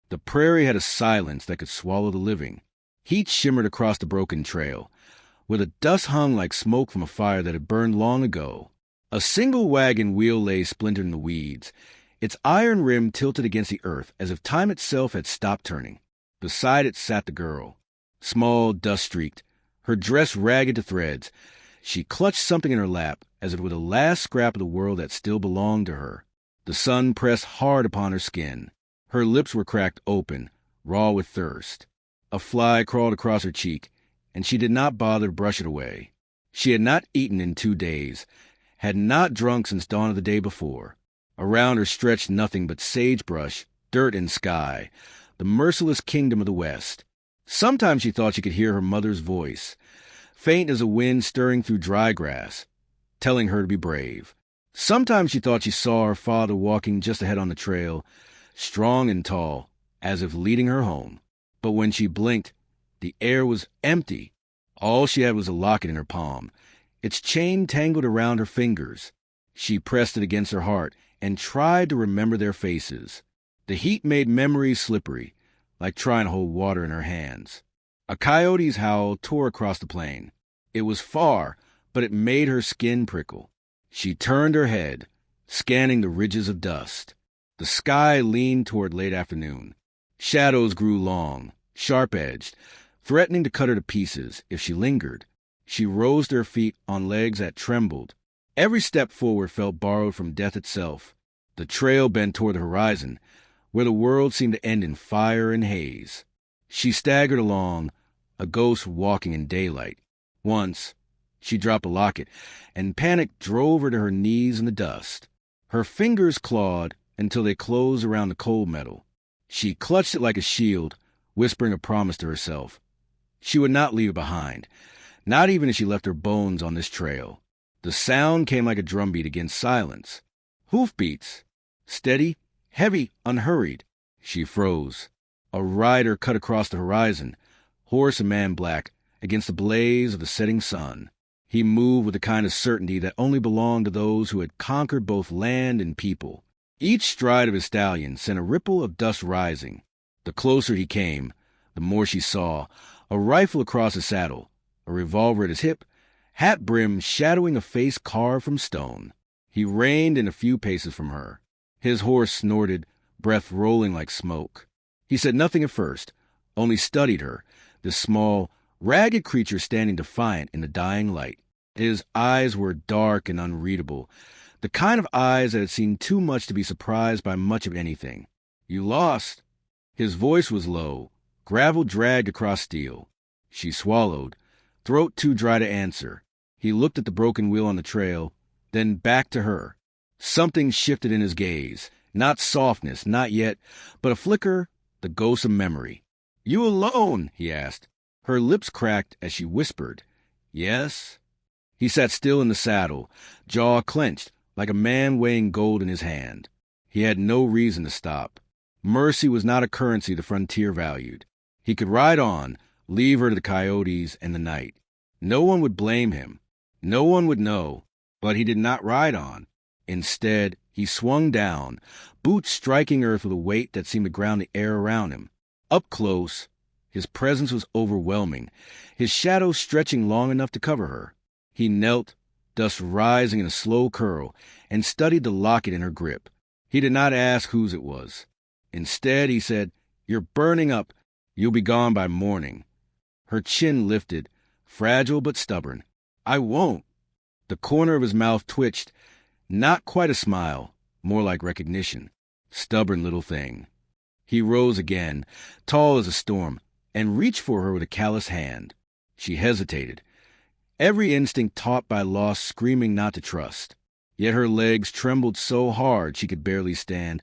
The prairie had a silence that could swallow the living. Heat shimmered across the broken trail, where the dust hung like smoke from a fire that had burned long ago. A single wagon wheel lay splintered in the weeds, its iron rim tilted against the earth as if time itself had stopped turning. Beside it sat the girl, small, dust-streaked, her dress ragged to threads. She clutched something in her lap, as if it were the last scrap of the world that still belonged to her. The sun pressed hard upon her skin. Her lips were cracked open, raw with thirst. A fly crawled across her cheek, and she did not bother to brush it away. She had not eaten in 2 days, had not drunk since dawn of the day before. Around her stretched nothing but sagebrush, dirt, and sky, the merciless kingdom of the West. Sometimes she thought she could hear her mother's voice, faint as a wind stirring through dry grass, telling her to be brave. Sometimes she thought she saw her father walking just ahead on the trail, strong and tall, as if leading her home. But when she blinked, the air was empty. All she had was a locket in her palm, its chain tangled around her fingers. She pressed it against her heart and tried to remember their faces. The heat made memories slippery, like trying to hold water in her hands. A coyote's howl tore across the plain. It was far, but it made her skin prickle. She turned her head, scanning the ridges of dust. The sky leaned toward late afternoon. Shadows grew long, sharp-edged, threatening to cut her to pieces if she lingered. She rose to her feet on legs that trembled. Every step forward felt borrowed from death itself. The trail bent toward the horizon, where the world seemed to end in fire and haze. She staggered along, a ghost walking in daylight. Once, she dropped a locket, and panic drove her to her knees in the dust. Her fingers clawed until they closed around the cold metal. She clutched it like a shield, whispering a promise to herself. She would not leave it behind, not even if she left her bones on this trail. The sound came like a drumbeat against silence. Hoofbeats, steady, heavy, unhurried. She froze. A rider cut across the horizon, horse and man black, against the blaze of the setting sun. He moved with a kind of certainty that only belonged to those who had conquered both land and people. Each stride of his stallion sent a ripple of dust rising. The closer he came, the more she saw, a rifle across his saddle, a revolver at his hip, hat brim shadowing a face carved from stone. He reined in a few paces from her. His horse snorted, breath rolling like smoke. He said nothing at first, only studied her, this small, ragged creature standing defiant in the dying light. His eyes were dark and unreadable, the kind of eyes that had seen too much to be surprised by much of anything. "You lost." His voice was low, gravel dragged across steel. She swallowed, throat too dry to answer. He looked at the broken wheel on the trail, then back to her. Something shifted in his gaze, not softness, not yet, but a flicker, the ghost of memory. "You alone?" he asked. Her lips cracked as she whispered, "Yes." He sat still in the saddle, jaw clenched, like a man weighing gold in his hand. He had no reason to stop. Mercy was not a currency the frontier valued. He could ride on, leave her to the coyotes and the night. No one would blame him. No one would know. But he did not ride on. Instead, he swung down, boots striking earth with a weight that seemed to ground the air around him. Up close, his presence was overwhelming, his shadow stretching long enough to cover her. He knelt, dust rising in a slow curl, and studied the locket in her grip. He did not ask whose it was. Instead, he said, "You're burning up. You'll be gone by morning." Her chin lifted, fragile but stubborn. "I won't." The corner of his mouth twitched, not quite a smile, more like recognition. Stubborn little thing. He rose again, tall as a storm, and reached for her with a callous hand. She hesitated, every instinct taught by loss screaming not to trust. Yet her legs trembled so hard she could barely stand,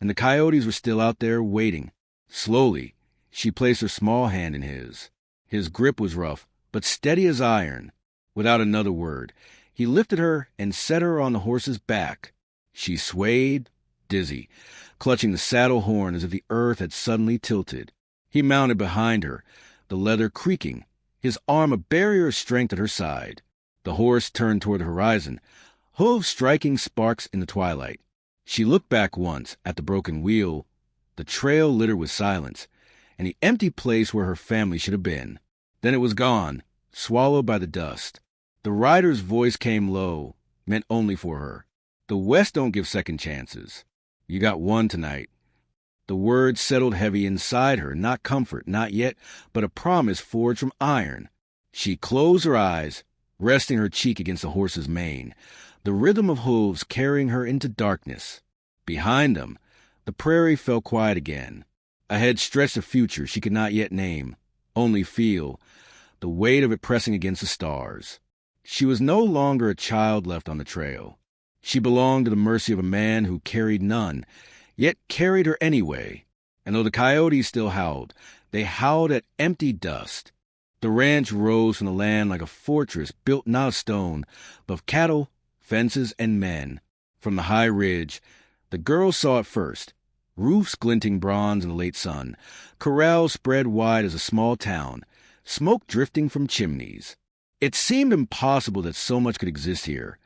and the coyotes were still out there waiting. Slowly, she placed her small hand in his. His grip was rough, but steady as iron. Without another word, he lifted her and set her on the horse's back. She swayed, dizzy, clutching the saddle horn as if the earth had suddenly tilted. He mounted behind her, the leather creaking, his arm a barrier of strength at her side. The horse turned toward the horizon, hooves striking sparks in the twilight. She looked back once at the broken wheel, the trail littered with silence, and the empty place where her family should have been. Then it was gone, swallowed by the dust. The rider's voice came low, meant only for her. The West don't give second chances. You got one tonight. The words settled heavy inside her, not comfort, not yet, but a promise forged from iron. She closed her eyes, resting her cheek against the horse's mane, the rhythm of hooves carrying her into darkness. Behind them, the prairie fell quiet again. Ahead stretched a future she could not yet name, only feel, the weight of it pressing against the stars. She was no longer a child left on the trail. She belonged to the mercy of a man who carried none, yet carried her anyway. And though the coyotes still howled, they howled at empty dust. The ranch rose from the land like a fortress built not of stone, but of cattle, fences, and men. From the high ridge, the girl saw it first, roofs glinting bronze in the late sun, corrals spread wide as a small town, smoke drifting from chimneys. It seemed impossible that so much could exist here,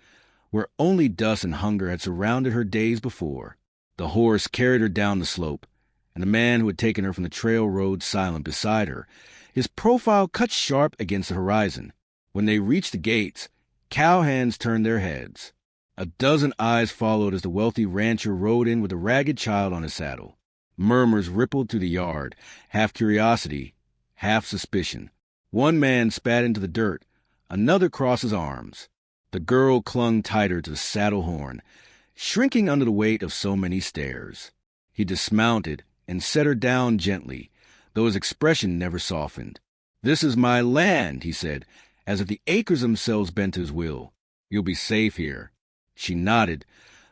where only dust and hunger had surrounded her days before. The horse carried her down the slope, and the man who had taken her from the trail rode silent beside her, his profile cut sharp against the horizon. When they reached the gates, cowhands turned their heads. A dozen eyes followed as the wealthy rancher rode in with a ragged child on his saddle. Murmurs rippled through the yard, half curiosity, half suspicion. One man spat into the dirt, another crossed his arms. The girl clung tighter to the saddle horn, shrinking under the weight of so many stares. He dismounted and set her down gently, though his expression never softened. "This is my land," he said, as if the acres themselves bent to his will. "You'll be safe here." She nodded,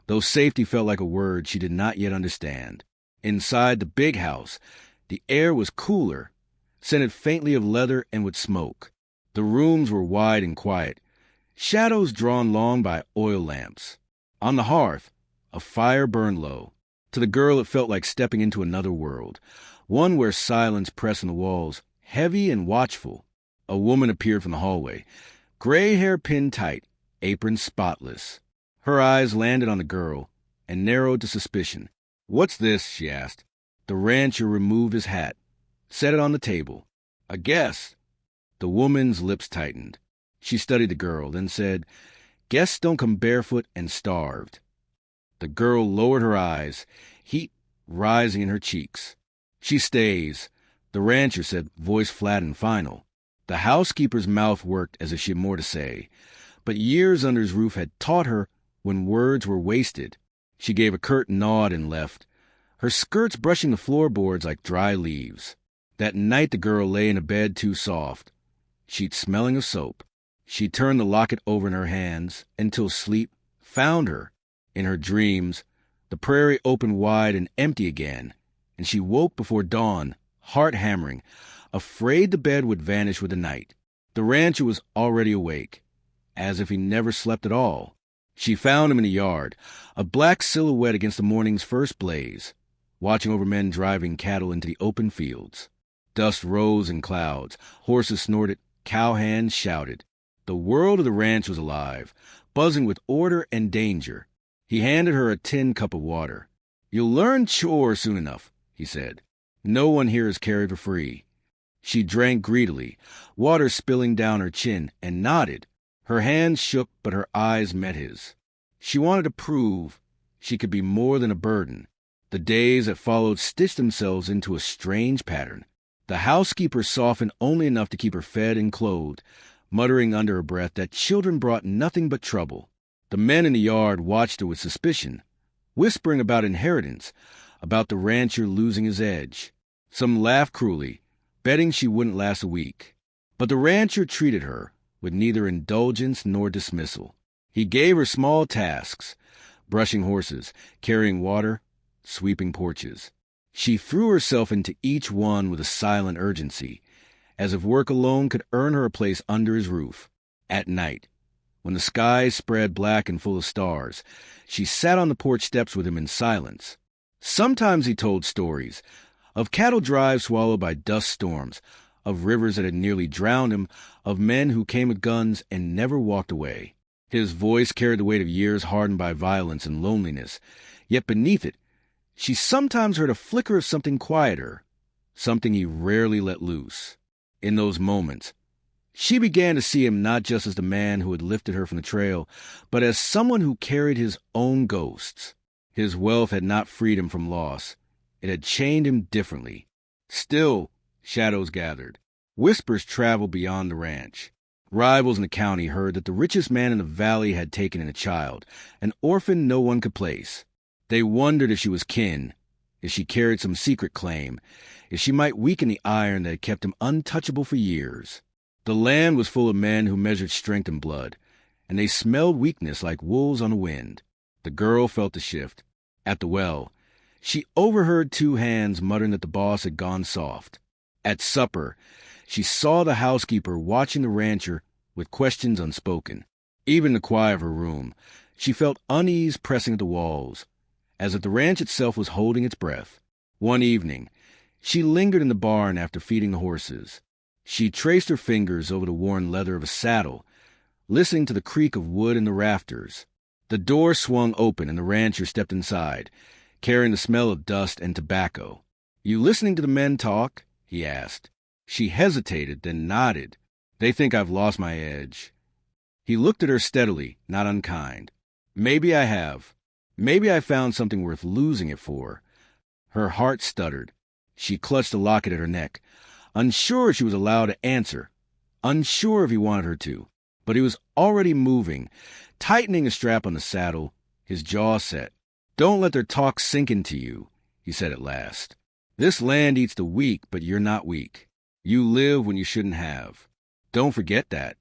though safety felt like a word she did not yet understand. Inside the big house, the air was cooler, scented faintly of leather and with smoke. The rooms were wide and quiet, shadows drawn long by oil lamps. On the hearth, a fire burned low. To the girl it felt like stepping into another world, one where silence pressed on the walls, heavy and watchful. A woman appeared from the hallway, gray hair pinned tight, apron spotless. Her eyes landed on the girl and narrowed to suspicion. "What's this?" she asked. The rancher removed his hat, set it on the table. "A guest." The woman's lips tightened. She studied the girl, then said, "Guests don't come barefoot and starved." The girl lowered her eyes, heat rising in her cheeks. "She stays," the rancher said, voice flat and final. The housekeeper's mouth worked as if she had more to say, but years under his roof had taught her when words were wasted. She gave a curt nod and left, her skirts brushing the floorboards like dry leaves. That night the girl lay in a bed too soft, sheets smelling of soap. She turned the locket over in her hands until sleep found her. In her dreams, the prairie opened wide and empty again, and she woke before dawn, heart hammering, afraid the bed would vanish with the night. The rancher was already awake, as if he never slept at all. She found him in the yard, a black silhouette against the morning's first blaze, watching over men driving cattle into the open fields. Dust rose in clouds, horses snorted, cowhands shouted. The world of the ranch was alive, buzzing with order and danger. He handed her a tin cup of water. "You'll learn chores soon enough," he said. "No one here is carried for free." She drank greedily, water spilling down her chin, and nodded. Her hands shook, but her eyes met his. She wanted to prove she could be more than a burden. The days that followed stitched themselves into a strange pattern. The housekeeper softened only enough to keep her fed and clothed, muttering under her breath that children brought nothing but trouble. The men in the yard watched her with suspicion, whispering about inheritance, about the rancher losing his edge. Some laughed cruelly, betting she wouldn't last a week. But the rancher treated her with neither indulgence nor dismissal. He gave her small tasks, brushing horses, carrying water, sweeping porches. She threw herself into each one with a silent urgency, as if work alone could earn her a place under his roof. At night, when the sky spread black and full of stars, she sat on the porch steps with him in silence. Sometimes he told stories, of cattle drives swallowed by dust storms, of rivers that had nearly drowned him, of men who came with guns and never walked away. His voice carried the weight of years hardened by violence and loneliness, yet beneath it, She sometimes heard a flicker of something quieter, something he rarely let loose. In those moments, she began to see him not just as the man who had lifted her from the trail, but as someone who carried his own ghosts. His wealth had not freed him from loss. It had chained him differently. Still, shadows gathered. Whispers traveled beyond the ranch. Rivals in the county heard that the richest man in the valley had taken in a child, an orphan no one could place. They wondered if she was kin, if she carried some secret claim, if she might weaken the iron that had kept him untouchable for years. The land was full of men who measured strength and blood, and they smelled weakness like wolves on the wind. The girl felt the shift. At the well, she overheard two hands muttering that the boss had gone soft. At supper, she saw the housekeeper watching the rancher with questions unspoken. Even in the quiet of her room, she felt unease pressing at the walls, as if the ranch itself was holding its breath. One evening, she lingered in the barn after feeding the horses. She traced her fingers over the worn leather of a saddle, listening to the creak of wood in the rafters. The door swung open and the rancher stepped inside, carrying the smell of dust and tobacco. "You listening to the men talk?" he asked. She hesitated, then nodded. "They think I've lost my edge." He looked at her steadily, not unkind. "Maybe I have. Maybe I found something worth losing it for." Her heart stuttered. She clutched the locket at her neck, unsure she was allowed to answer, unsure if he wanted her to. But he was already moving, tightening a strap on the saddle, his jaw set. "Don't let their talk sink into you," he said at last. "This land eats the weak, but you're not weak. You live when you shouldn't have. Don't forget that."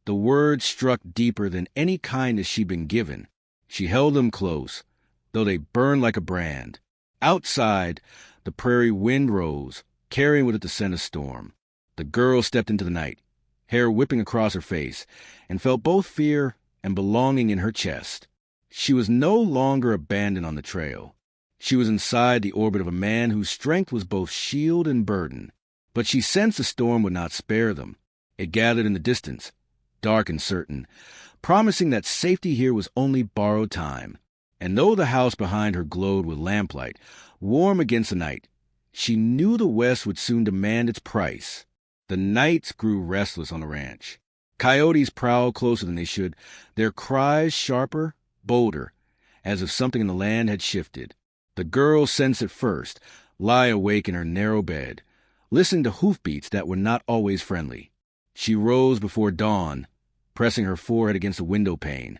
The words struck deeper than any kindness she'd been given. She held them close, though they burned like a brand. Outside, the prairie wind rose, carrying with it the scent of storm. The girl stepped into the night, hair whipping across her face, and felt both fear and belonging in her chest. She was no longer abandoned on the trail. She was inside the orbit of a man whose strength was both shield and burden. But she sensed the storm would not spare them. It gathered in the distance, dark and certain, promising that safety here was only borrowed time. And though the house behind her glowed with lamplight, warm against the night, she knew the West would soon demand its price. The nights grew restless on the ranch. Coyotes prowled closer than they should, their cries sharper, bolder, as if something in the land had shifted. The girl sensed it first, lie awake in her narrow bed, listening to hoofbeats that were not always friendly. She rose before dawn, pressing her forehead against the window pane,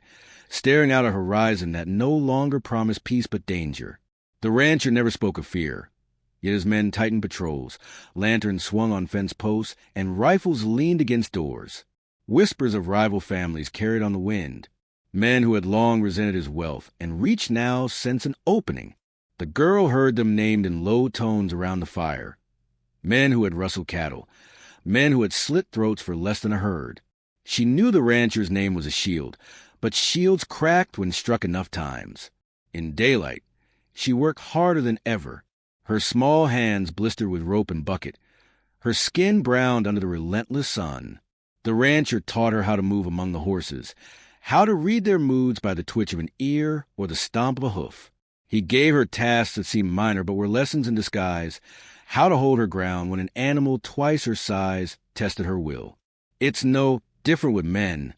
staring out a horizon that no longer promised peace but danger. The rancher never spoke of fear, yet his men tightened patrols, lanterns swung on fence posts, and rifles leaned against doors. Whispers of rival families carried on the wind. Men who had long resented his wealth and reached now sense an opening. The girl heard them named in low tones around the fire. Men who had rustled cattle, men who had slit throats for less than a herd. She knew the rancher's name was a shield, but shields cracked when struck enough times. In daylight, she worked harder than ever. Her small hands blistered with rope and bucket. Her skin browned under the relentless sun. The rancher taught her how to move among the horses, how to read their moods by the twitch of an ear or the stomp of a hoof. He gave her tasks that seemed minor but were lessons in disguise, how to hold her ground when an animal twice her size tested her will. "It's no different with men,"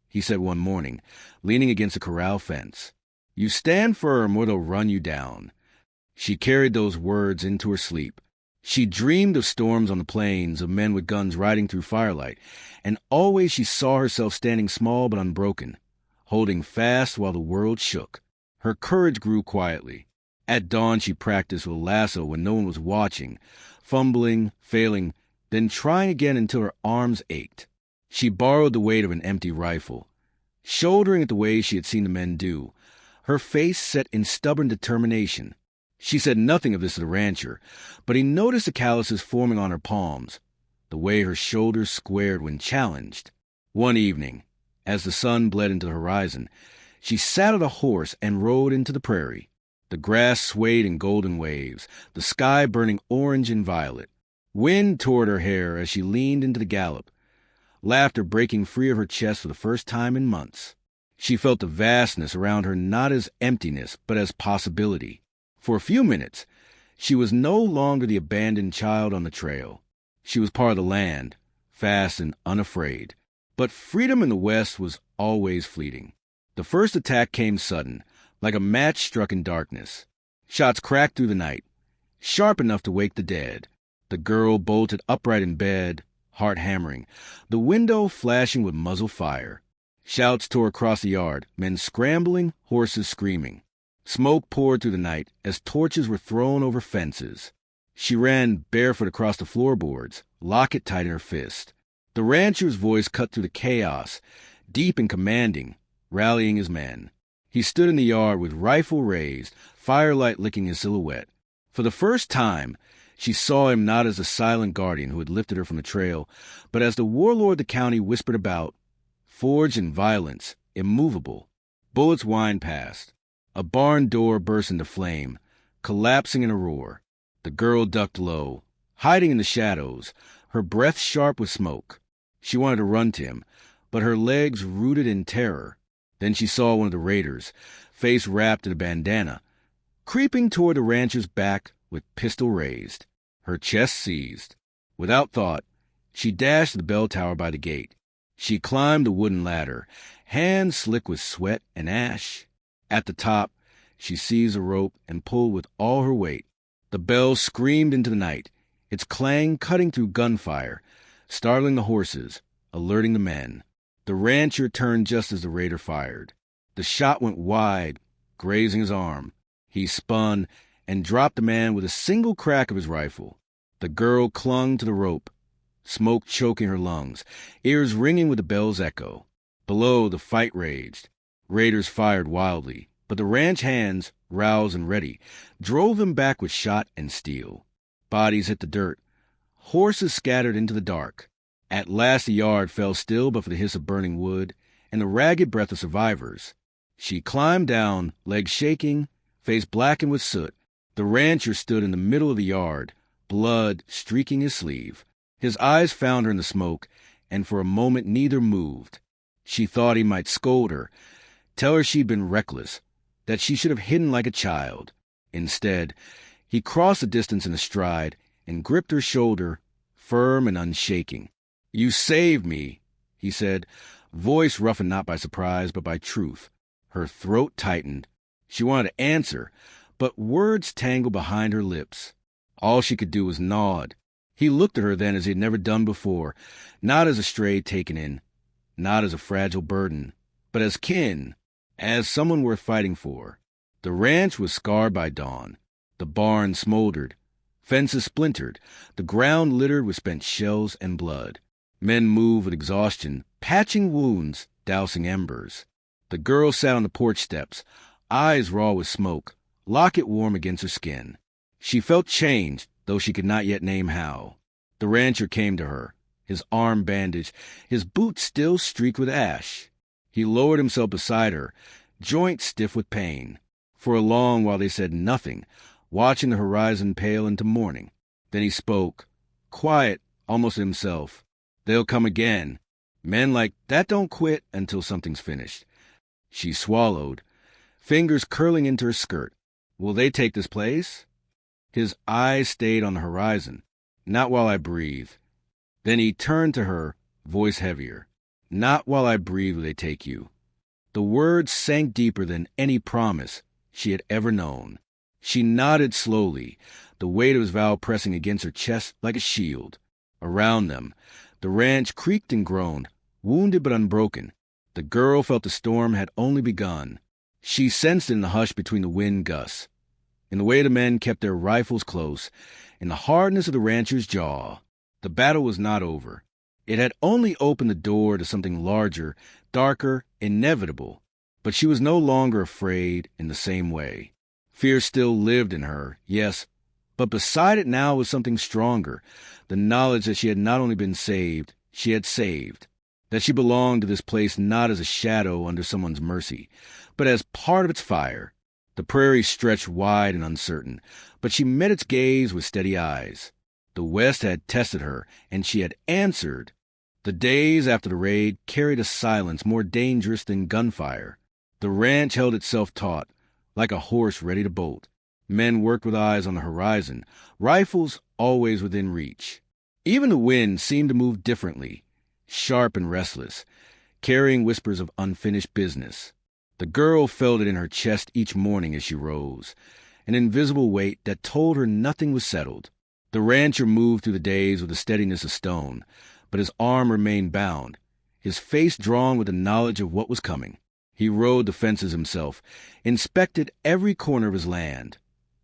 he said one morning, leaning against a corral fence. "You stand firm or they'll run you down." She carried those words into her sleep. She dreamed of storms on the plains, of men with guns riding through firelight, and always she saw herself standing small but unbroken, holding fast while the world shook. Her courage grew quietly. At dawn she practiced with a lasso when no one was watching, fumbling, failing, then trying again until her arms ached. She borrowed the weight of an empty rifle, shouldering it the way she had seen the men do, her face set in stubborn determination. She said nothing of this to the rancher, but he noticed the calluses forming on her palms, the way her shoulders squared when challenged. One evening, as the sun bled into the horizon, she saddled a horse and rode into the prairie. The grass swayed in golden waves, the sky burning orange and violet. Wind tore at her hair as she leaned into the gallop, laughter breaking free of her chest for the first time in months. She felt the vastness around her not as emptiness, but as possibility. For a few minutes, she was no longer the abandoned child on the trail. She was part of the land, fast and unafraid. But freedom in the West was always fleeting. The first attack came sudden, like a match struck in darkness. Shots cracked through the night, sharp enough to wake the dead. The girl bolted upright in bed, heart hammering, the window flashing with muzzle fire. Shouts tore across the yard, men scrambling, horses screaming. Smoke poured through the night as torches were thrown over fences. She ran barefoot across the floorboards, locket tight in her fist. The rancher's voice cut through the chaos, deep and commanding, rallying his men. He stood in the yard with rifle raised, firelight licking his silhouette. For the first time, she saw him not as the silent guardian who had lifted her from the trail, but as the warlord the county whispered about, forged in violence, immovable. Bullets whined past. A barn door burst into flame, collapsing in a roar. The girl ducked low, hiding in the shadows, her breath sharp with smoke. She wanted to run to him, but her legs rooted in terror. Then she saw one of the raiders, face wrapped in a bandana, creeping toward the rancher's back with pistol raised, her chest seized. Without thought, she dashed to the bell tower by the gate. She climbed the wooden ladder, hands slick with sweat and ash. At the top, she seized a rope and pulled with all her weight. The bell screamed into the night, its clang cutting through gunfire, startling the horses, alerting the men. The rancher turned just as the raider fired. The shot went wide, grazing his arm. He spun and dropped the man with a single crack of his rifle. The girl clung to the rope, smoke choking her lungs, ears ringing with the bell's echo. Below, the fight raged. Raiders fired wildly, but the ranch hands, roused and ready, drove them back with shot and steel. Bodies hit the dirt. Horses scattered into the dark. At last the yard fell still but for the hiss of burning wood and the ragged breath of survivors. She climbed down, legs shaking, face blackened with soot. The rancher stood in the middle of the yard, blood streaking his sleeve. His eyes found her in the smoke, and for a moment neither moved. She thought he might scold her, tell her she'd been reckless, that she should have hidden like a child. Instead, he crossed the distance in a stride and gripped her shoulder, firm and unshaking. "You saved me," he said, voice roughened not by surprise but by truth. Her throat tightened. She wanted to answer, but words tangled behind her lips. All she could do was nod. He looked at her then as he had never done before, not as a stray taken in, not as a fragile burden, but as kin, as someone worth fighting for. The ranch was scarred by dawn. The barn smoldered, fences splintered, the ground littered with spent shells and blood. Men moved with exhaustion, patching wounds, dousing embers. The girl sat on the porch steps, eyes raw with smoke, locket warm against her skin. She felt changed, though she could not yet name how. The rancher came to her, his arm bandaged, his boots still streaked with ash. He lowered himself beside her, joints stiff with pain. For a long while they said nothing, watching the horizon pale into morning. Then he spoke, quiet, almost to himself. "They'll come again. Men like that don't quit until something's finished." She swallowed, fingers curling into her skirt. "Will they take this place?" His eyes stayed on the horizon. "Not while I breathe." Then he turned to her, voice heavier. "Not while I breathe will they take you." The words sank deeper than any promise she had ever known. She nodded slowly, the weight of his vow pressing against her chest like a shield. Around them, the ranch creaked and groaned, wounded but unbroken. The girl felt the storm had only begun. She sensed it in the hush between the wind gusts, in the way the men kept their rifles close, in the hardness of the rancher's jaw. The battle was not over. It had only opened the door to something larger, darker, inevitable. But she was no longer afraid in the same way. Fear still lived in her, yes, but beside it now was something stronger, the knowledge that she had not only been saved, she had saved, that she belonged to this place not as a shadow under someone's mercy, but as part of its fire. The prairie stretched wide and uncertain, but she met its gaze with steady eyes. The West had tested her, and she had answered. The days after the raid carried a silence more dangerous than gunfire. The ranch held itself taut, like a horse ready to bolt. Men worked with eyes on the horizon, rifles always within reach. Even the wind seemed to move differently, sharp and restless, carrying whispers of unfinished business. The girl felt it in her chest each morning as she rose, an invisible weight that told her nothing was settled. The rancher moved through the days with the steadiness of stone, but his arm remained bound, his face drawn with the knowledge of what was coming. He rode the fences himself, inspected every corner of his land,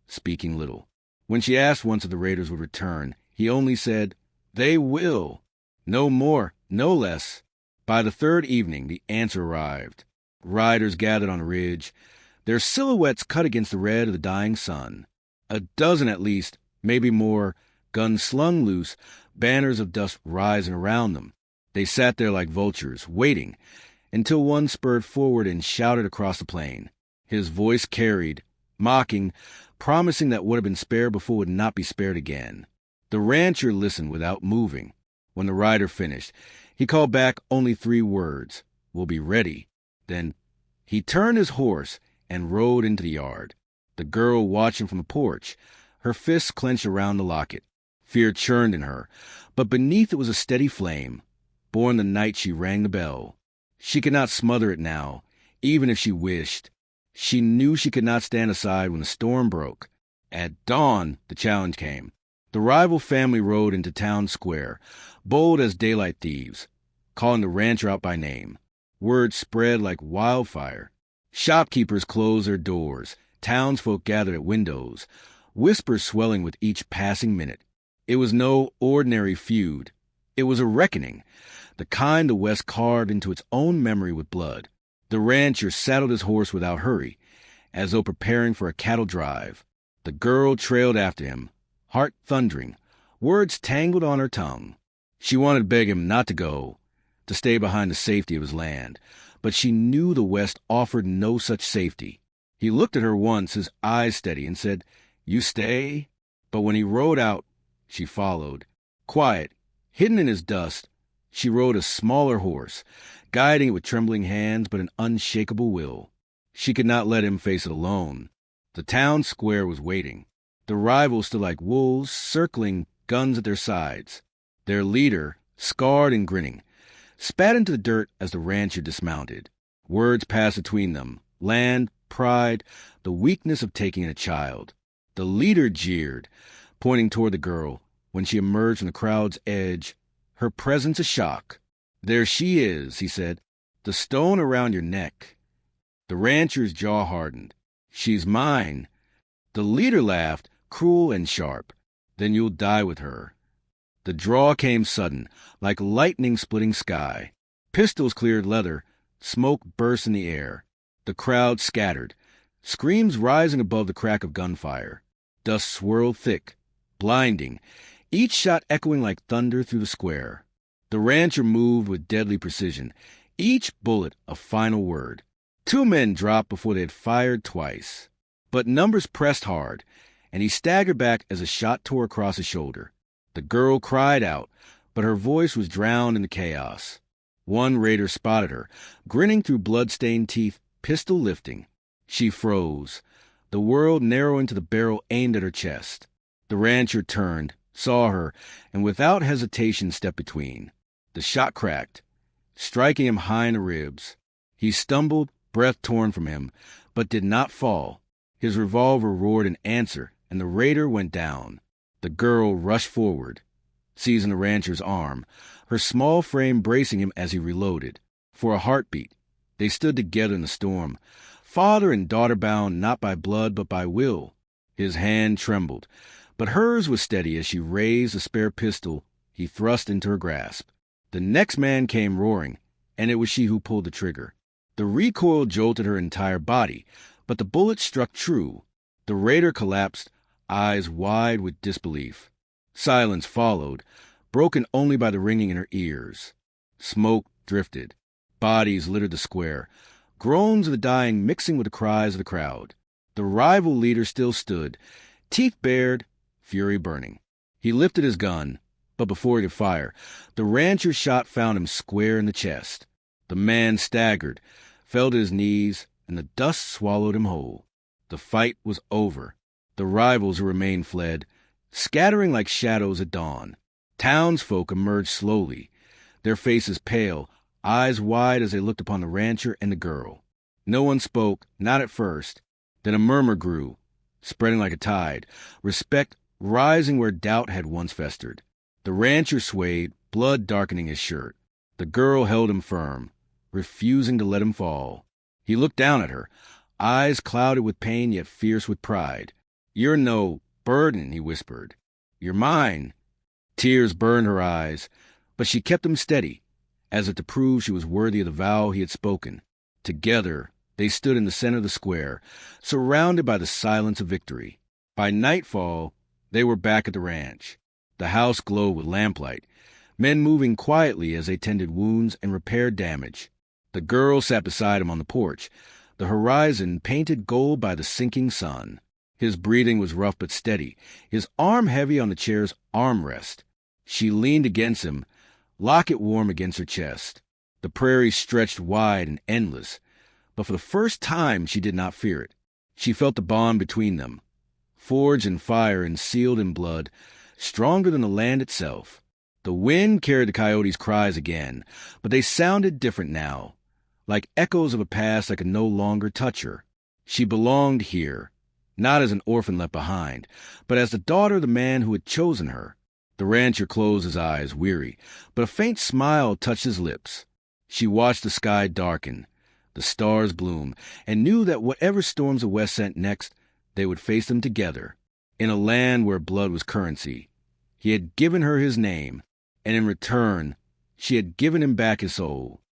speaking little. When she asked once if the raiders would return, he only said, "They will." No more, no less. By the third evening, the answer arrived. Riders gathered on a ridge, their silhouettes cut against the red of the dying sun. A dozen at least, maybe more, guns slung loose, banners of dust rising around them. They sat there like vultures, waiting, until one spurred forward and shouted across the plain. His voice carried, mocking, promising that what had been spared before would not be spared again. The rancher listened without moving. When the rider finished, he called back only 3 words, "We'll be ready." Then he turned his horse and rode into the yard. The girl watched him from the porch, her fists clenched around the locket. Fear churned in her, but beneath it was a steady flame, born the night she rang the bell. She could not smother it now, even if she wished. She knew she could not stand aside when the storm broke. At dawn, the challenge came. The rival family rode into town square, bold as daylight thieves, calling the rancher out by name. Word spread like wildfire. Shopkeepers closed their doors. Townsfolk gathered at windows, whispers swelling with each passing minute. It was no ordinary feud. It was a reckoning, the kind the West carved into its own memory with blood. The rancher saddled his horse without hurry, as though preparing for a cattle drive. The girl trailed after him, heart thundering, words tangled on her tongue. She wanted to beg him not to go, to stay behind the safety of his land, but she knew the West offered no such safety. He looked at her once, his eyes steady, and said, "You stay?" But when he rode out, she followed. Quiet, hidden in his dust, she rode a smaller horse, guiding it with trembling hands but an unshakable will. She could not let him face it alone. The town square was waiting. The rivals stood like wolves, circling, guns at their sides. Their leader, scarred and grinning, spat into the dirt as the rancher dismounted. Words passed between them, land, pride, the weakness of taking a child. The leader jeered, pointing toward the girl. When she emerged from the crowd's edge, her presence a shock. "There she is," he said, "the stone around your neck." The rancher's jaw hardened. "She's mine." The leader laughed, cruel and sharp. "Then you'll die with her." The draw came sudden, like lightning splitting sky. Pistols cleared leather, smoke burst in the air. The crowd scattered, screams rising above the crack of gunfire. Dust swirled thick, blinding, each shot echoing like thunder through the square. The rancher moved with deadly precision, each bullet a final word. 2 men dropped before they had fired twice. But numbers pressed hard, and he staggered back as a shot tore across his shoulder. The girl cried out, but her voice was drowned in the chaos. One raider spotted her, grinning through blood-stained teeth, pistol lifting. She froze, the world narrowing to the barrel aimed at her chest. The rancher turned, saw her, and without hesitation stepped between. The shot cracked, striking him high in the ribs. He stumbled, breath torn from him, but did not fall. His revolver roared in answer, and the raider went down. The girl rushed forward, seizing the rancher's arm, her small frame bracing him as he reloaded. For a heartbeat, they stood together in the storm, father and daughter bound not by blood but by will. His hand trembled, but hers was steady as she raised the spare pistol he thrust into her grasp. The next man came roaring, and it was she who pulled the trigger. The recoil jolted her entire body, but the bullet struck true. The raider collapsed, eyes wide with disbelief. Silence followed, broken only by the ringing in her ears. Smoke drifted. Bodies littered the square, groans of the dying mixing with the cries of the crowd. The rival leader still stood, teeth bared, fury burning. He lifted his gun, but before he could fire, the rancher's shot found him square in the chest. The man staggered, fell to his knees, and the dust swallowed him whole. The fight was over. The rivals who remained fled, scattering like shadows at dawn. Townsfolk emerged slowly, their faces pale, eyes wide as they looked upon the rancher and the girl. No one spoke, not at first. Then a murmur grew, spreading like a tide, respect rising where doubt had once festered. The rancher swayed, blood darkening his shirt. The girl held him firm, refusing to let him fall. He looked down at her, eyes clouded with pain yet fierce with pride. "You're no burden," he whispered. "You're mine." Tears burned her eyes, but she kept them steady, as if to prove she was worthy of the vow he had spoken. Together, they stood in the center of the square, surrounded by the silence of victory. By nightfall, they were back at the ranch. The house glowed with lamplight, men moving quietly as they tended wounds and repaired damage. The girl sat beside him on the porch, the horizon painted gold by the sinking sun. His breathing was rough but steady, his arm heavy on the chair's armrest. She leaned against him, locket warm against her chest. The prairie stretched wide and endless, but for the first time she did not fear it. She felt the bond between them, forged in fire and sealed in blood, stronger than the land itself. The wind carried the coyotes' cries again, but they sounded different now, like echoes of a past that could no longer touch her. She belonged here, not as an orphan left behind, but as the daughter of the man who had chosen her. The rancher closed his eyes, weary, but a faint smile touched his lips. She watched the sky darken, the stars bloom, and knew that whatever storms the West sent next, they would face them together, in a land where blood was currency. He had given her his name, and in return, she had given him back his soul.